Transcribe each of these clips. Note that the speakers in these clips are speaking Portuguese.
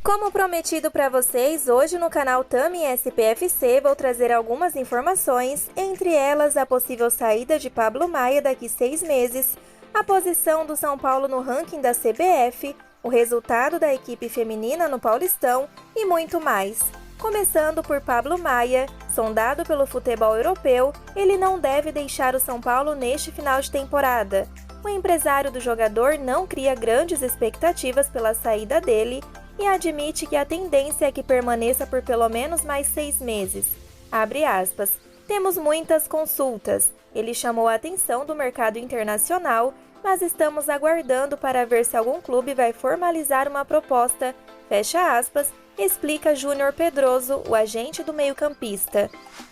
Como prometido para vocês, hoje no canal Tami SPFC vou trazer algumas informações, entre elas a possível saída de Pablo Maia daqui 6 meses, a posição do São Paulo no ranking da CBF, o resultado da equipe feminina no Paulistão e muito mais. Começando por Pablo Maia, sondado pelo futebol europeu, ele não deve deixar o São Paulo neste final de temporada. O empresário do jogador não cria grandes expectativas pela saída dele e admite que a tendência é que permaneça por pelo menos mais 6 meses. Abre aspas. Temos muitas consultas. Ele chamou a atenção do mercado internacional, mas estamos aguardando para ver se algum clube vai formalizar uma proposta. Fecha aspas, explica Júnior Pedroso, o agente do meio-campista.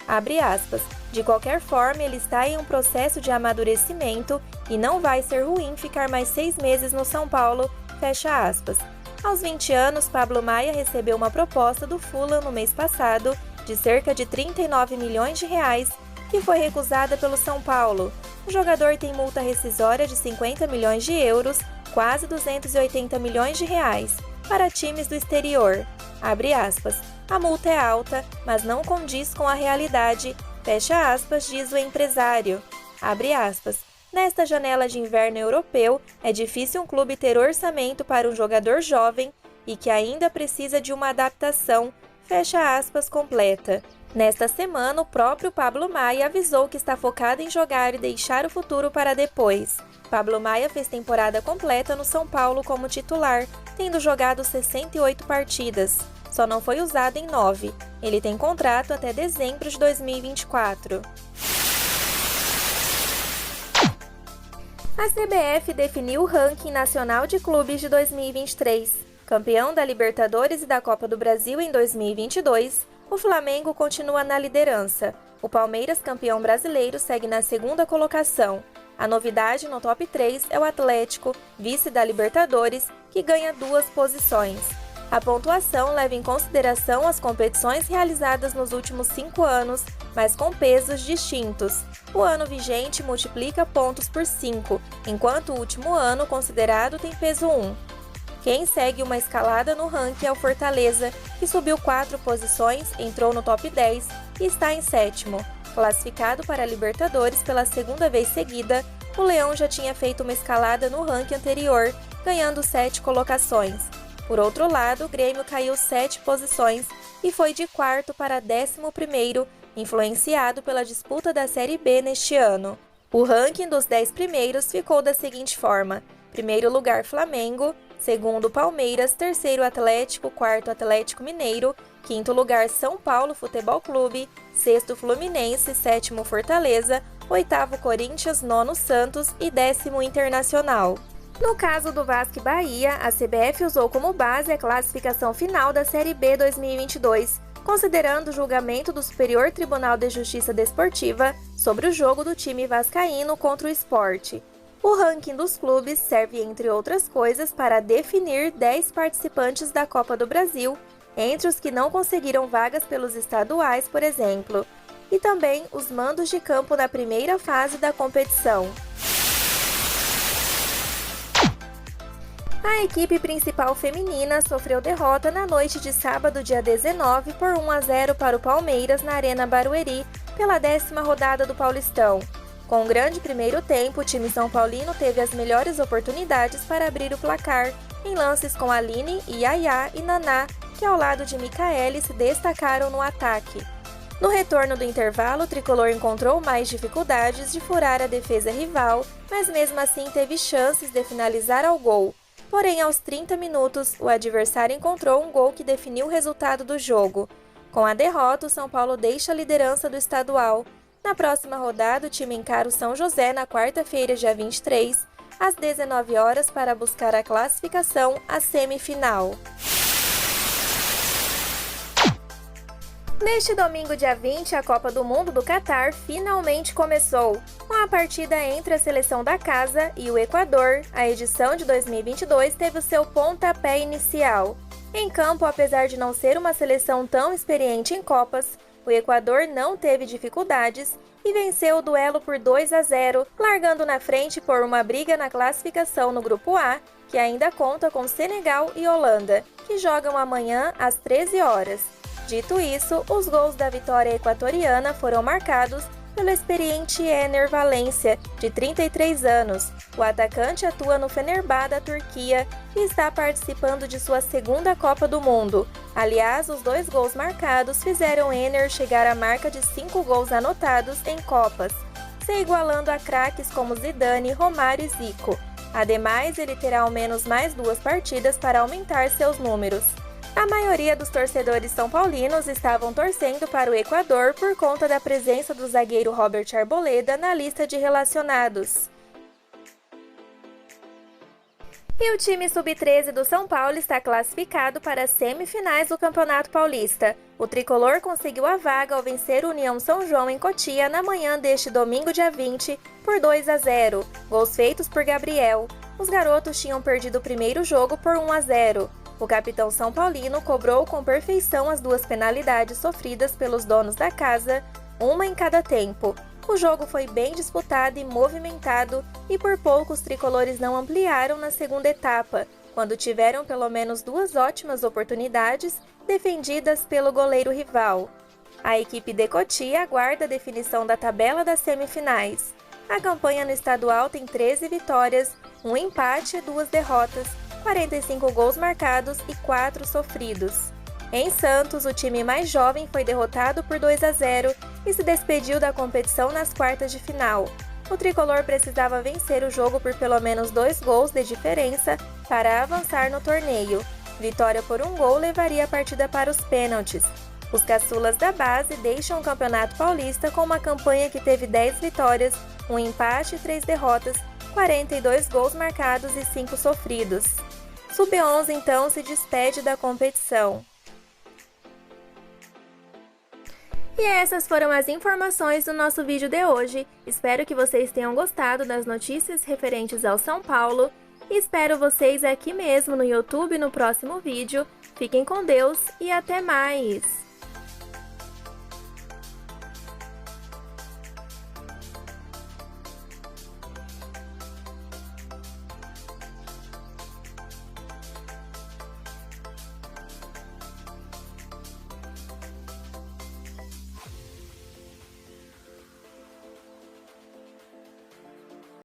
Abre aspas. De qualquer forma, ele está em um processo de amadurecimento e não vai ser ruim ficar mais 6 meses no São Paulo. Fecha aspas. Aos 20 anos, Pablo Maia recebeu uma proposta do Fulham no mês passado de cerca de 39 milhões de reais, que foi recusada pelo São Paulo. O jogador tem multa rescisória de 50 milhões de euros, quase 280 milhões de reais, para times do exterior. Abre aspas. A multa é alta, mas não condiz com a realidade. Fecha aspas, diz o empresário. Abre aspas. Nesta janela de inverno europeu, é difícil um clube ter orçamento para um jogador jovem e que ainda precisa de uma adaptação, fecha aspas, completa. Nesta semana, o próprio Pablo Maia avisou que está focado em jogar e deixar o futuro para depois. Pablo Maia fez temporada completa no São Paulo como titular, tendo jogado 68 partidas. Só não foi usado em 9. Ele tem contrato até dezembro de 2024. A CBF definiu o ranking nacional de clubes de 2023. Campeão da Libertadores e da Copa do Brasil em 2022, o Flamengo continua na liderança. O Palmeiras, campeão brasileiro, segue na segunda colocação. A novidade no top 3 é o Atlético, vice da Libertadores, que ganha 2 posições. A pontuação leva em consideração as competições realizadas nos últimos 5 anos, mas com pesos distintos. O ano vigente multiplica pontos por 5, enquanto o último ano considerado tem peso 1. Quem segue uma escalada no ranking é o Fortaleza, que subiu 4 posições, entrou no top 10 e está em 7º. Classificado para a Libertadores pela segunda vez seguida, o Leão já tinha feito uma escalada no ranking anterior, ganhando 7 colocações. Por outro lado, o Grêmio caiu 7 posições e foi de 4º para 11º, influenciado pela disputa da Série B neste ano. O ranking dos 10 primeiros ficou da seguinte forma: primeiro lugar Flamengo, segundo Palmeiras, terceiro Atlético, quarto Atlético Mineiro, quinto lugar São Paulo Futebol Clube, sexto Fluminense, sétimo Fortaleza, oitavo Corinthians, nono Santos e 10º Internacional. No caso do Vasco e Bahia, a CBF usou como base a classificação final da Série B 2022, considerando o julgamento do Superior Tribunal de Justiça Desportiva sobre o jogo do time vascaíno contra o Sport. O ranking dos clubes serve, entre outras coisas, para definir 10 participantes da Copa do Brasil, entre os que não conseguiram vagas pelos estaduais, por exemplo, e também os mandos de campo na primeira fase da competição. A equipe principal feminina sofreu derrota na noite de sábado, dia 19, por 1-0 para o Palmeiras na Arena Barueri, pela 10ª rodada do Paulistão. Com um grande primeiro tempo, o time são paulino teve as melhores oportunidades para abrir o placar, em lances com Aline, Yaya e Naná, que ao lado de Micaele se destacaram no ataque. No retorno do intervalo, o tricolor encontrou mais dificuldades de furar a defesa rival, mas mesmo assim teve chances de finalizar ao gol. Porém, aos 30 minutos, o adversário encontrou um gol que definiu o resultado do jogo. Com a derrota, o São Paulo deixa a liderança do estadual. Na próxima rodada, o time encara o São José na quarta-feira, dia 23, às 19 horas, para buscar a classificação à semifinal. Neste domingo, dia 20, a Copa do Mundo do Catar finalmente começou. Com a partida entre a seleção da casa e o Equador, a edição de 2022 teve o seu pontapé inicial. Em campo, apesar de não ser uma seleção tão experiente em Copas, o Equador não teve dificuldades e venceu o duelo por 2-0, largando na frente por uma briga na classificação no Grupo A, que ainda conta com Senegal e Holanda, que jogam amanhã às 13 horas. Dito isso, os gols da vitória equatoriana foram marcados pelo experiente Ener Valencia, de 33 anos. O atacante atua no Fenerbahçe da Turquia e está participando de sua segunda Copa do Mundo. Aliás, os 2 gols marcados fizeram Ener chegar à marca de 5 gols anotados em Copas, se igualando a craques como Zidane, Romário e Zico. Ademais, ele terá ao menos mais 2 partidas para aumentar seus números. A maioria dos torcedores são paulinos estavam torcendo para o Equador por conta da presença do zagueiro Robert Arboleda na lista de relacionados. E o time sub-13 do São Paulo está classificado para as semifinais do Campeonato Paulista. O tricolor conseguiu a vaga ao vencer o União São João em Cotia na manhã deste domingo, dia 20, por 2-0. Gols feitos por Gabriel. Os garotos tinham perdido o primeiro jogo por 1-0. O capitão São Paulino cobrou com perfeição as 2 penalidades sofridas pelos donos da casa, uma em cada tempo. O jogo foi bem disputado e movimentado e por pouco os tricolores não ampliaram na segunda etapa, quando tiveram pelo menos 2 ótimas oportunidades defendidas pelo goleiro rival. A equipe de Cotia aguarda a definição da tabela das semifinais. A campanha no estadual tem 13 vitórias, 1 empate e 2 derrotas, 45 gols marcados e 4 sofridos. Em Santos, o time mais jovem foi derrotado por 2-0 e se despediu da competição nas quartas de final. O tricolor precisava vencer o jogo por pelo menos 2 gols de diferença para avançar no torneio. Vitória por 1 gol levaria a partida para os pênaltis. Os caçulas da base deixam o Campeonato Paulista com uma campanha que teve 10 vitórias, 1 empate e 3 derrotas, 42 gols marcados e 5 sofridos. Sub-11 então se despede da competição. E essas foram as informações do nosso vídeo de hoje. Espero que vocês tenham gostado das notícias referentes ao São Paulo. E espero vocês aqui mesmo no YouTube no próximo vídeo. Fiquem com Deus e até mais!